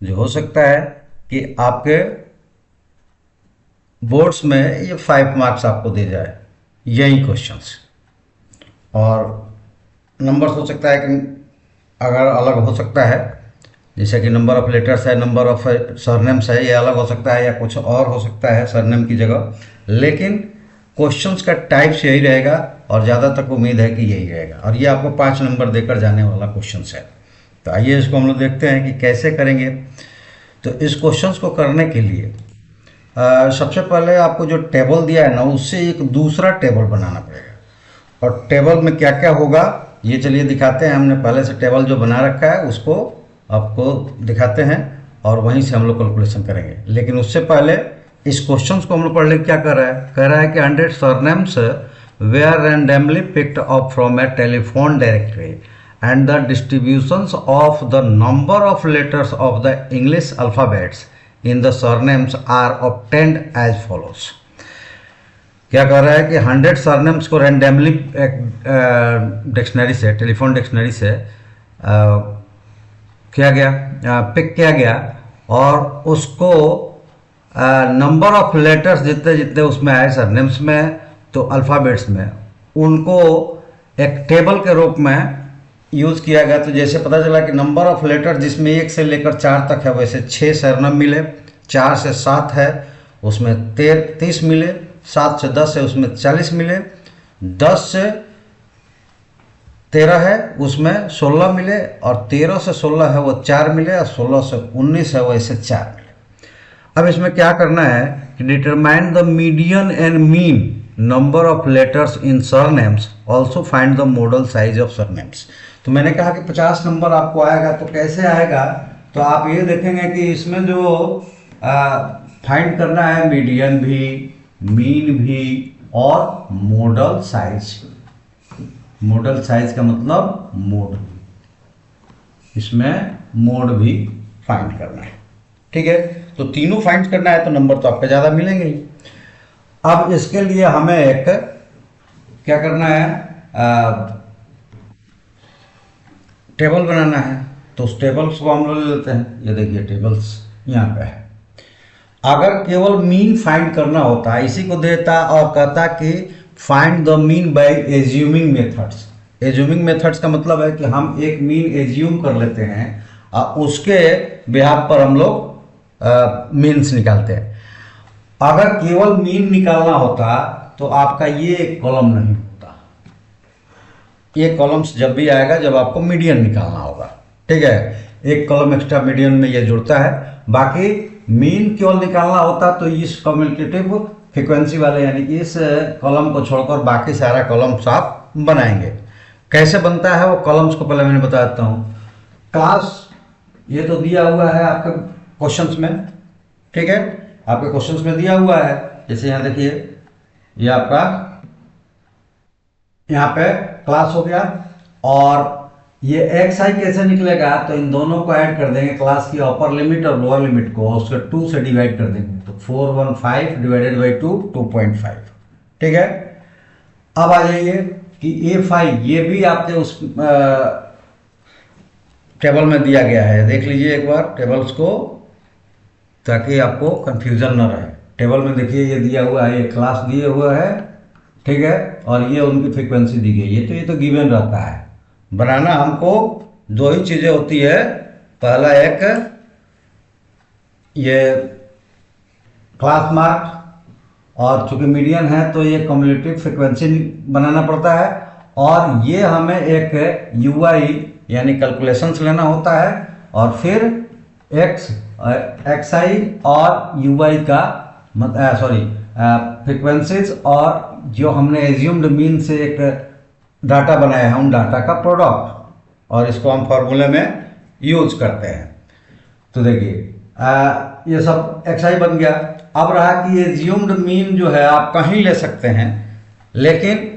जो हो सकता है कि आपके बोर्ड्स में ये 5 मार्क्स आपको दे जाए, यही क्वेश्चंस। और नंबर्स हो सकता है कि अगर अलग हो सकता है, जैसे कि नंबर ऑफ लेटर्स है, नंबर ऑफ सरनेम्स है, ये अलग हो सकता है या कुछ और हो सकता है सरनेम की जगह, लेकिन क्वेश्चंस का टाइप्स यही रहेगा और ज़्यादा तक उम्मीद है कि यही रहेगा। और ये आपको 5 नंबर देकर जाने वाला क्वेश्चंस है। तो आइए इसको हम लोग देखते हैं कि कैसे करेंगे। तो इस क्वेश्चंस को करने के लिए सबसे पहले आपको जो टेबल दिया है ना, उससे एक दूसरा टेबल बनाना पड़ेगा। और टेबल में क्या क्या होगा ये चलिए दिखाते हैं। हमने पहले से टेबल जो बना रखा है उसको आपको दिखाते हैं और वहीं से हम लोग कैलकुलेशन करेंगे। लेकिन उससे पहले इस क्वेश्चन को हम लोग पढ़ ले, क्या कह रहा है कि 100 surnames were randomly picked up from a telephone directory and the distributions of the number of letters of the English alphabets in the surnames are obtained as follows। क्या कह रहा है कि 100 सरनेम्स को रैंडमली डिक्शनरी से, telephone dictionary से किया गया, पिक किया गया और उसको नंबर ऑफ लेटर्स जितने जितने उसमें आए सरनेम्स में तो अल्फ़ाबेट्स में, उनको एक टेबल के रूप में यूज़ किया गया। तो जैसे पता चला कि नंबर ऑफ लेटर जिसमें 1 से लेकर 4 तक है, वैसे 6 सरनेम मिले, 4 से 7 है उसमें 30 मिले, 7 से 10 है उसमें 40 मिले, 10 से 13 है उसमें 16 मिले और 13 से 16 है वो 4 मिले और 16 से 19 है वो ऐसे 4 मिले। अब इसमें क्या करना है कि determine the median and mean number of letters in surnames, also find the model size of surnames. तो मैंने कहा कि 50 नंबर आपको आएगा। तो कैसे आएगा, तो आप ये देखेंगे कि इसमें जो फाइंड करना है मीडियन भी, मीन भी और मॉडल साइज। मॉडल साइज का मतलब मोड, इसमें मोड भी फाइंड करना है। ठीक है, तो तीनों फाइंड करना है तो नंबर तो आपको ज़्यादा मिलेंगे ही। अब इसके लिए हमें एक क्या करना है, टेबल बनाना है। तो उस टेबल्स को हम लोग ले लेते हैं। ये देखिए टेबल्स यहाँ पे है। अगर केवल मीन फाइंड करना होता, इसी को देता और कहता कि find the mean by assuming methods. Assuming methods का मतलब है कि हम एक मीन एज्यूम कर लेते हैं और उसके बिहाफ पर हम लोग मीन्स निकालते हैं। अगर केवल मीन निकालना होता तो आपका ये कॉलम नहीं होता। ये कॉलम्स जब भी आएगा जब आपको मीडियन निकालना होगा। ठीक है, एक कॉलम एक्स्ट्रा मीडियन में ये जुड़ता है। बाकी मीन केवल निकालना होता तो इस कम्युटेटिव फ्रीक्वेंसी वाले यानी कि इस कॉलम को छोड़कर बाकी सारा कॉलम्स आप बनाएंगे। कैसे बनता है वो कॉलम्स को पहले मैंने बता देता हूँ। क्लास ये तो दिया हुआ है आपके क्वेश्चंस में। ठीक है, आपके क्वेश्चंस में दिया हुआ है। जैसे यहाँ देखिए ये आपका यहाँ पे क्लास हो गया और ये एक्स आई कैसे निकलेगा, तो इन दोनों को ऐड कर देंगे, क्लास की अपर लिमिट और लोअर लिमिट को उसके 2 से डिवाइड कर देंगे। तो 415 डिवाइडेड बाई 2 2.5। ठीक है, अब आ जाइए कि A5 ये भी आपके उस टेबल में दिया गया है। देख लीजिए एक बार टेबल्स को ताकि आपको कंफ्यूजन ना रहे। टेबल में देखिए ये दिया हुआ है, ये क्लास दिए हुआ है। ठीक है, और ये उनकी फ्रीक्वेंसी दी गई है। तो ये तो गिवन रहता है। बनाना हमको दो ही चीज़ें होती है। पहला एक ये क्लास मार्क और चूंकि मीडियन है तो ये कम्युलेटिव फ्रीक्वेंसी बनाना पड़ता है। और ये हमें एक यूआई यानी कैलकुलेशंस लेना होता है और फिर एक्स आई और यूआई का फ्रीक्वेंसीज और जो हमने एज्यूम्ड मीन से एक डाटा बनाया है उन डाटा का प्रोडक्ट, और इसको हम फॉर्मूले में यूज करते हैं। तो देखिए ये सब एक्स आई बन गया। अब रहा कि एज्यूम्ड मीन जो है आप कहीं ले सकते हैं, लेकिन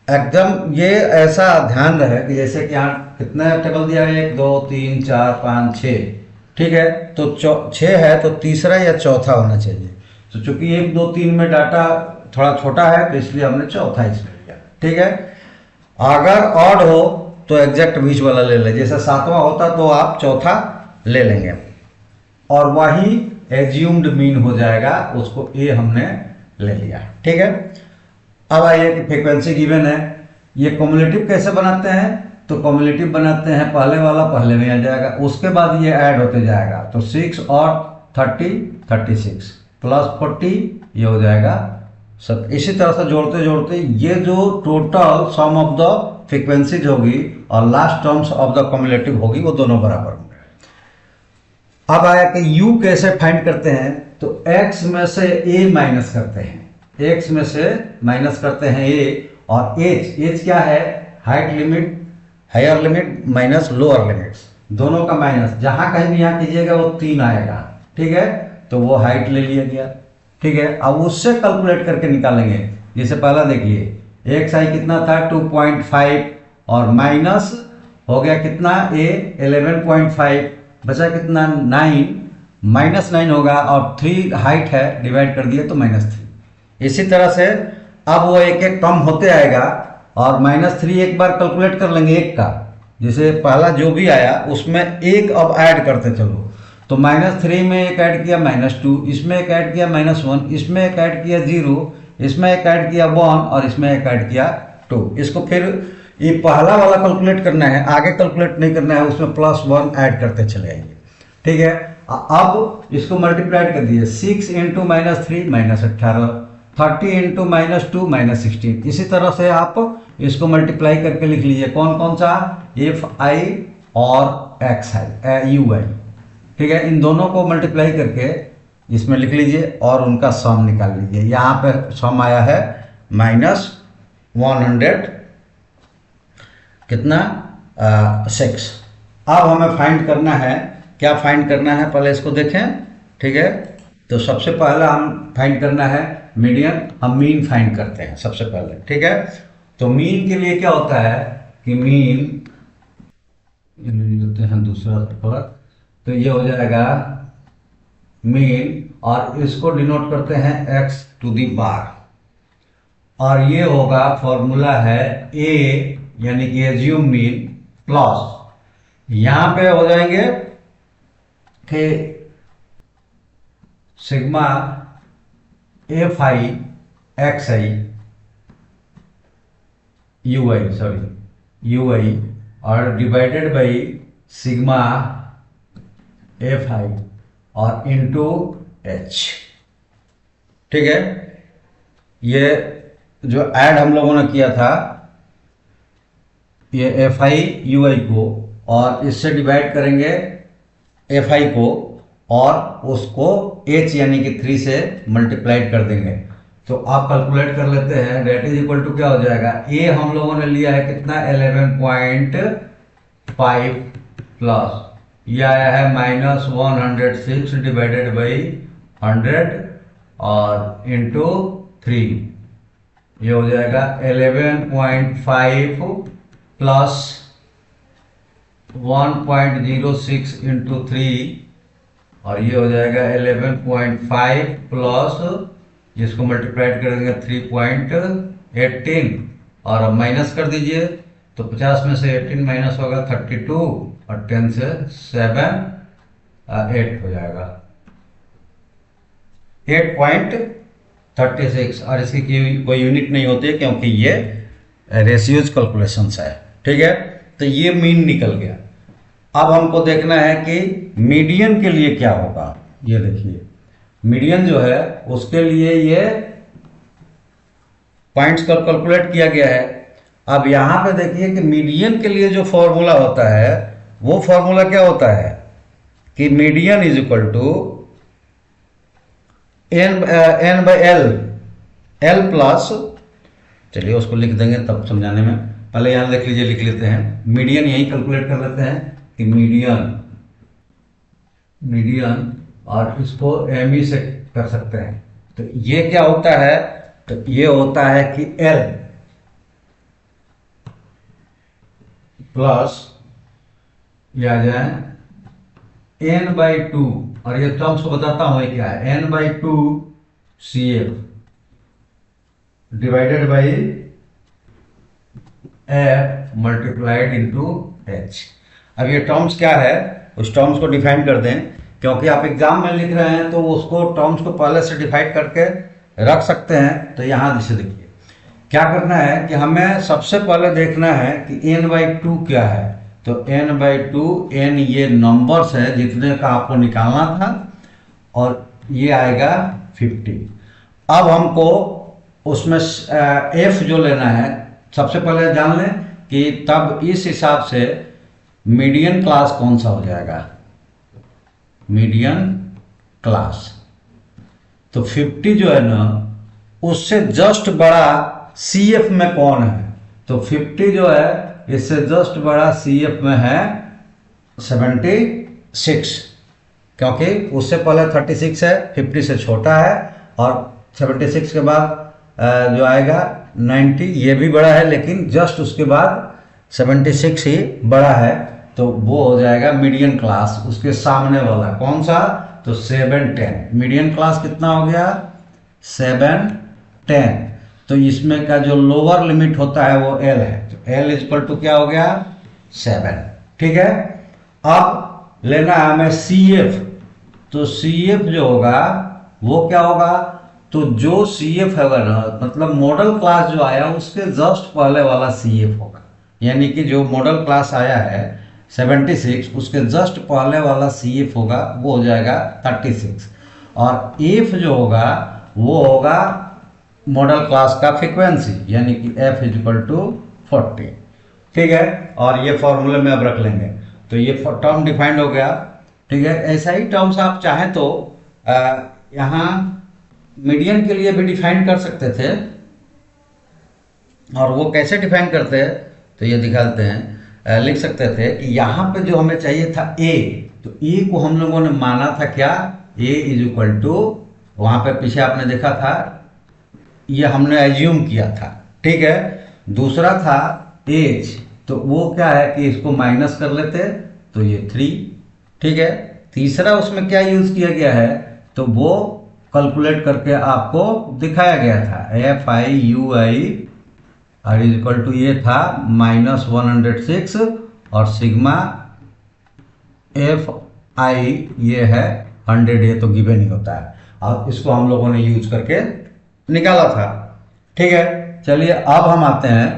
एकदम ये ऐसा ध्यान रहे कि जैसे कि यहाँ कितना टेबल दिया है, 1 2 3 4 5 6। ठीक है, तो 6 है तो तीसरा या चौथा होना चाहिए। तो चूंकि 1 2 3 में डाटा थोड़ा छोटा है तो इसलिए हमने चौथा इसमें लिया। ठीक है, अगर ऑड हो तो एग्जैक्ट बीच वाला ले लें। जैसे 7वां होता तो आप चौथा ले लेंगे। और वही एज्यूम्ड मीन हो जाएगा, उसको ए हमने ले लिया। ठीक है, अब आइए कि फ्रीक्वेंसी गिवन है, ये कॉम्युलेटिव कैसे बनाते हैं? तो कॉम्युलेटिव बनाते हैं, पहले वाला पहले में आ जाएगा, उसके बाद ये ऐड होते जाएगा। तो 6 और 30 36 प्लस 40 ये हो जाएगा सब। इसी तरह से जोड़ते जोड़ते ये जो total sum of the frequencies होगी और last terms of the cumulative होगी वो दोनों बराबर होंगे। अब आया कि u कैसे फाइंड करते हैं? तो x में से a माइनस करते हैं, x में से माइनस करते हैं a, और h क्या है? Height limit, higher limit minus lower limits, दोनों का माइनस, जहां कहीं भी यहाँ कीजिएगा वो 3 आएगा। ठीक है, तो वो हाइट ले लिया गया। ठीक है, अब उससे कैलकुलेट करके निकालेंगे। जैसे पहला देखिए एक्स आई कितना था 2.5 और माइनस हो गया कितना a 11.5, बचा कितना 9, -9 होगा और 3 हाइट है, डिवाइड कर दिया तो -3। इसी तरह से अब वो एक एक कम होते आएगा और -3 एक बार कैलकुलेट कर लेंगे एक का, जैसे पहला जो भी आया उसमें एक अब ऐड करते चलो। तो -3 में एक ऐड किया -2, इसमें एक ऐड किया -1, इसमें एक ऐड किया 0, इसमें एक ऐड किया 1 और इसमें एक ऐड किया 2। इसको फिर ये पहला वाला कैलकुलेट करना है, आगे कैलकुलेट नहीं करना है, उसमें +1 ऐड करते चले आएंगे। ठीक है, अब इसको मल्टीप्लाई कर दिए, 6 × -3 -18, 30 × -2 -16। इसी तरह से आप इसको मल्टीप्लाई करके लिख लीजिए, कौन कौन सा? Fi और Ui। ठीक है, इन दोनों को मल्टीप्लाई करके इसमें लिख लीजिए और उनका सम निकाल लीजिए। यहाँ पे सम आया है -100 कितना 6। अब हमें फाइंड करना है, क्या फाइंड करना है पहले इसको देखें। ठीक है, तो सबसे पहला हम फाइंड करना है मीडियन, हम मीन फाइंड करते हैं सबसे पहले। ठीक है, तो मीन के लिए क्या होता है कि मीन लेते हैं दूसरा पेपर, तो ये हो जाएगा मीन और इसको डिनोट करते हैं x⁻, और ये होगा फॉर्मूला है a यानी कि एज्यूम मीन प्लस यहां पे हो जाएंगे कि सिग्मा Fi xi ui और डिवाइडेड बाई सिग्मा Fi और इंटू h। ठीक है, ये जो ऐड हम लोगों ने किया था ये Fi ui को, और इससे डिवाइड करेंगे Fi को और उसको h यानी कि 3 से मल्टीप्लाइड कर देंगे। तो आप कैलकुलेट कर लेते हैं, डेट इज इक्वल टू क्या हो जाएगा? a हम लोगों ने लिया है कितना 11.5 प्लस ये आया है -106 डिवाइडेड बाई 100 और इंटू 3, ये हो जाएगा 11.5 प्लस 1.06 इंटू 3 और ये हो जाएगा 11.5 प्लस जिसको मल्टीप्लाइड कर देंगे 3.18 और अब माइनस कर दीजिए, तो 50 में से 18 माइनस होगा 32 और 10 से 7 8 हो जाएगा 8.36, और इसकी कोई यूनिट नहीं होती है क्योंकि ये रेशियोज कैलकुलेशंस है। ठीक है, तो ये मीन निकल गया। अब हमको देखना है कि मीडियन के लिए क्या होगा। ये देखिए मीडियन जो है उसके लिए ये पॉइंट्स का कैलकुलेट किया गया है। अब यहां पे देखिए कि मीडियन के लिए जो फॉर्मूला होता है वो फॉर्मूला क्या होता है कि median is equal to n/l, l plus, चलिए उसको लिख देंगे तब समझाने में, पहले यहां लिख लीजिए, लिख लेते हैं मीडियन, यही कैलकुलेट कर लेते हैं कि मीडियन और इसको mi से कर सकते हैं। तो ये क्या होता है? तो ये होता है कि l प्लस ये आ जाए n/2, और ये टर्म्स को बताता हूं क्या है, n/2 CF divided by f multiplied into h। अब ये टर्म्स क्या है उस टर्म्स को डिफाइन कर दें क्योंकि आप एग्जाम में लिख रहे हैं तो उसको टर्म्स को पहले से डिवाइड करके रख सकते हैं। तो यहाँ जैसे देखिए क्या करना है कि हमें सबसे पहले देखना है कि n/2 क्या है। तो n/2 n ये नंबर्स है जितने का आपको निकालना था और ये आएगा 50। अब हमको उसमें f जो लेना है, सबसे पहले जान लें कि तब इस हिसाब से मीडियन क्लास कौन सा हो जाएगा, मीडियन क्लास। तो 50 जो है ना उससे जस्ट बड़ा CF में कौन है, तो 50 जो है इससे जस्ट बड़ा CF में है 76, क्योंकि उससे पहले 36 है, 50 से छोटा है, और 76 के बाद जो आएगा 90 ये भी बड़ा है, लेकिन जस्ट उसके बाद 76 ही बड़ा है। तो वो हो जाएगा मीडियन क्लास। उसके सामने वाला कौन सा, तो 7 10। मीडियन क्लास कितना हो गया, 7 10। तो इसमें का जो लोअर लिमिट होता है वो L है, तो L इक्वल टू क्या हो गया 7। ठीक है, अब लेना है हमें CF। तो CF जो होगा वो क्या होगा, तो जो CF होगा ना, मतलब मॉडल क्लास जो आया उसके जस्ट पहले वाला CF होगा, यानी कि जो मॉडल क्लास आया है 76 उसके जस्ट पहले वाला CF होगा, वो हो जाएगा 36। और F जो होगा वो होगा मॉडल क्लास का फ्रीक्वेंसी, यानी कि F इक्वल टू 40। ठीक है, और ये फॉर्मूले में अब रख लेंगे। तो ये टर्म डिफाइंड हो गया। ठीक है, ऐसा ही टर्म्स आप चाहें तो यहाँ मीडियन के लिए भी डिफाइन कर सकते थे, और वो कैसे डिफाइन करते हैं तो ये दिखाते हैं। लिख सकते थे कि यहाँ पे जो हमें चाहिए था A, तो A को हम लोगों ने माना था क्या, A इज इक्वल टू, वहाँ पे पीछे आपने देखा था ये हमने एज्यूम किया था। ठीक है, दूसरा था एज, तो वो क्या है कि इसको माइनस कर लेते, तो ये 3। ठीक है, तीसरा उसमें क्या यूज किया गया है, तो वो कैलकुलेट करके आपको दिखाया गया था, FIUI और इज इक्वल टू ये था -106 और सिग्मा FI ये है 100, ये तो गिवन ही होता है, और इसको हम लोगों ने यूज करके निकाला था। ठीक है, चलिए अब हम आते हैं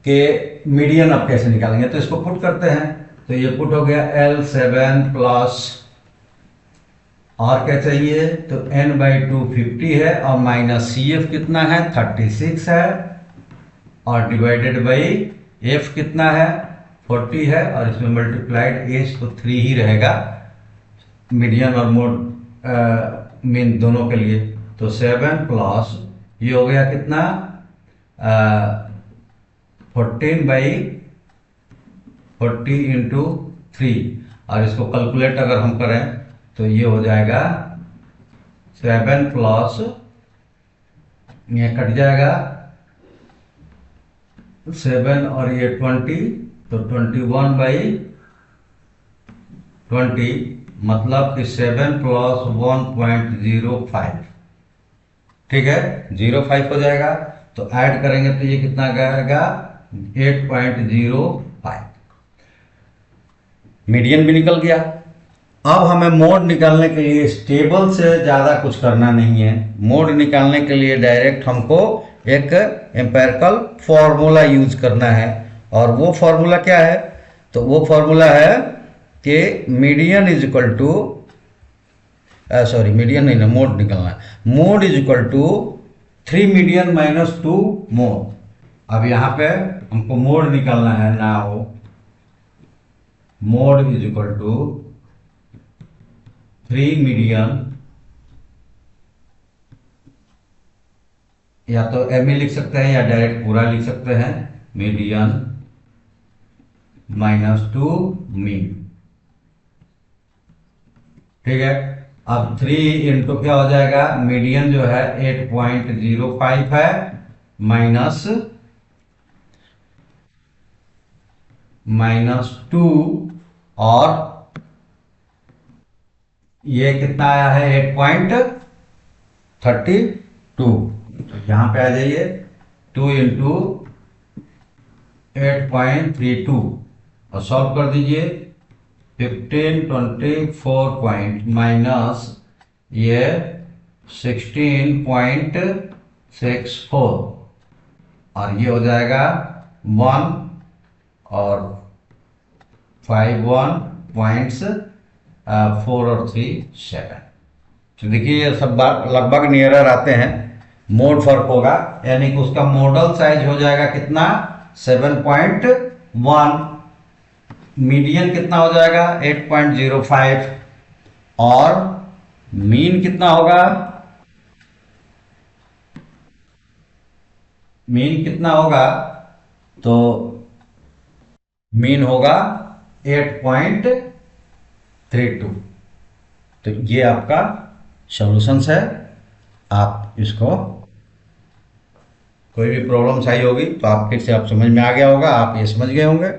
कि मीडियन अब कैसे निकालेंगे। तो इसको पुट करते हैं, तो ये पुट हो गया L7 प्लस, और क्या चाहिए, तो n/2 50 है, और माइनस CF कितना है 36 है, और डिवाइडेड बाई F कितना है 40 है, और इसमें मल्टीप्लाइड एज तो 3 ही रहेगा, मीडियन और मोड मीन दोनों के लिए। तो 7 प्लस ये हो गया कितना 14/40 इंटू 3, और इसको कैलकुलेट अगर हम करें तो ये हो जाएगा 7 प्लस, ये कट जाएगा 7 और ये 20, तो 21/20, मतलब कि 7 प्लस 1.05। ठीक है, 05 हो जाएगा, तो ऐड करेंगे तो ये कितना आएगा 8.05। मीडियन भी निकल गया। अब हमें मोड निकालने के लिए स्टेबल से ज़्यादा कुछ करना नहीं है। मोड निकालने के लिए डायरेक्ट हमको एक एम्पिरिकल फॉर्मूला यूज करना है, और वो फॉर्मूला क्या है, तो वो फॉर्मूला है कि median is equal to, sorry median नहीं ना, मोड निकालना है। Mode is equal to 3 median minus 2 mode. अब यहाँ पे हमको मोड निकालना है ना, हो mode is equal to 3 median, या तो ME लिख सकते हैं या डायरेक्ट पूरा लिख सकते हैं, मीडियन माइनस 2 मीन। ठीक है, अब 3 इंटू क्या हो जाएगा, मीडियन जो है 8.05 है, माइनस 2, और ये कितना आया है 8.32। तो यहां पे आ जाइए, 2 इंटू 8.32 और सॉल्व कर दीजिए, 1524 पॉइंट माइनस ये 16.64 और ये हो जाएगा 1 और 51.4 और 37। तो देखिए ये सब लगभग नियरर आते हैं। मोड फर्क होगा, यानी कि उसका मॉडल साइज हो जाएगा कितना 7.1, मीडियन कितना हो जाएगा 8.05 और मीन कितना होगा, मीन कितना होगा तो मीन होगा 8.32। तो ये आपका सॉल्यूशंस है। आप इसको कोई भी प्रॉब्लम्स आई होगी तो आप फिर से आप समझ में आ गया होगा, आप ये समझ गए होंगे।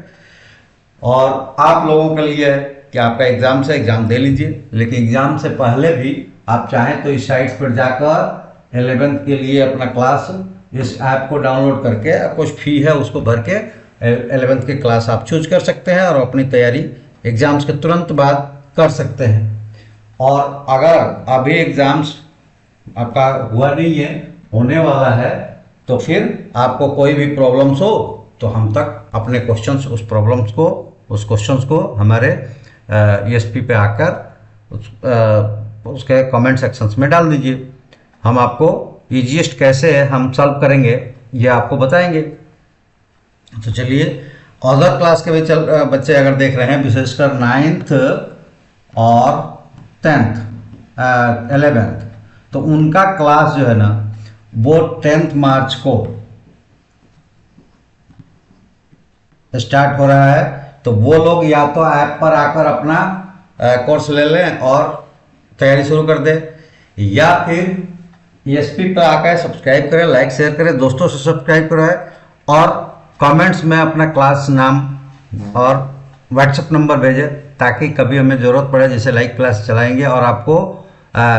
और आप लोगों के लिए है कि आपका एग्ज़ाम से एग्ज़ाम दे लीजिए, लेकिन एग्ज़ाम से पहले भी आप चाहें तो इस साइट पर जाकर 11th के लिए अपना क्लास इस ऐप को डाउनलोड करके कुछ फ़ी है उसको भर के 11th की क्लास आप चूज कर सकते हैं और अपनी तैयारी एग्ज़ाम्स के तुरंत बाद कर सकते हैं। और अगर अभी एग्ज़ाम्स आपका हुआ नहीं है, होने वाला है, तो फिर आपको कोई भी प्रॉब्लम्स हो तो हम तक अपने क्वेश्चंस उस क्वेश्चंस को हमारे ESP पे आकर उसके कमेंट सेक्शंस में डाल दीजिए। हम आपको ईजीएस्ट कैसे है हम सॉल्व करेंगे ये आपको बताएंगे। तो चलिए, अदर क्लास के भी बच्चे अगर देख रहे हैं, विशेषकर 9th और 10th 11th, तो उनका क्लास जो है ना वो 10 मार्च को स्टार्ट हो रहा है। तो वो लोग या तो ऐप पर आकर अपना कोर्स ले लें और तैयारी शुरू कर दें, या फिर ESP पर आकर सब्सक्राइब करें, लाइक शेयर करें, दोस्तों से सब्सक्राइब कराएं और कमेंट्स में अपना क्लास नाम और व्हाट्सएप नंबर भेजें, ताकि कभी हमें ज़रूरत पड़े जैसे लाइव क्लास चलाएंगे और आपको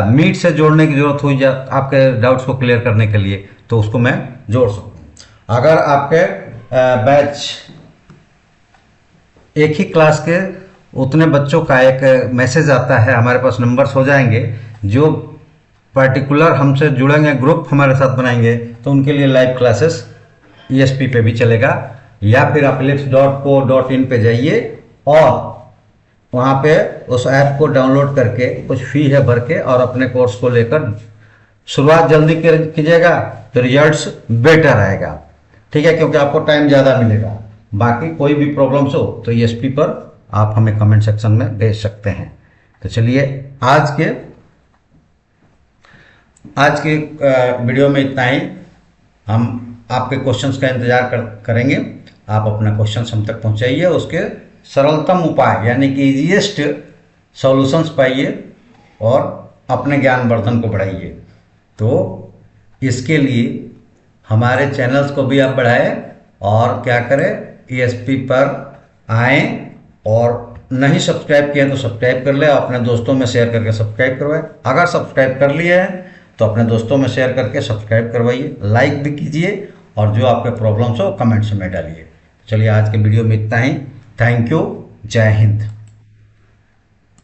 मीट से जोड़ने की ज़रूरत हुई जा आपके डाउट्स को क्लियर करने के लिए, तो उसको मैं जोड़ सकूँ। अगर आपके बैच एक ही क्लास के उतने बच्चों का एक मैसेज आता है, हमारे पास नंबर्स हो जाएंगे जो पर्टिकुलर हमसे जुड़ेंगे, ग्रुप हमारे साथ बनाएंगे, तो उनके लिए लाइव क्लासेस ESP पे भी चलेगा। या फिर आप lips.co.in पे जाइए और वहाँ पे उस ऐप को डाउनलोड करके कुछ फ़ी है भर के और अपने कोर्स को लेकर शुरुआत जल्दी कीजिएगा तो रिजल्ट्स बेटर आएगा, ठीक है, क्योंकि आपको टाइम ज़्यादा मिलेगा। बाकी कोई भी प्रॉब्लम्स हो तो ESP पर आप हमें कमेंट सेक्शन में भेज सकते हैं। तो चलिए, आज के वीडियो में इतना ही। हम आपके क्वेश्चंस का इंतजार करेंगे। आप अपना क्वेश्चंस हम तक पहुंचाइए, उसके सरलतम उपाय यानी कि इजीएस्ट सॉल्यूशंस पाइए और अपने ज्ञानवर्धन को बढ़ाइए। तो इसके लिए हमारे चैनल्स को भी आप बढ़ाएं और क्या करें, ESP पर आएँ और नहीं सब्सक्राइब किया तो सब्सक्राइब कर ले, अपने दोस्तों में शेयर करके सब्सक्राइब करवाएं। अगर सब्सक्राइब कर लिए हैं तो अपने दोस्तों में शेयर करके सब्सक्राइब करवाइए, लाइक भी कीजिए और जो आपके प्रॉब्लम्स हो कमेंट्स में डालिए। चलिए, आज के वीडियो में इतना ही। Thank you. जय हिंद।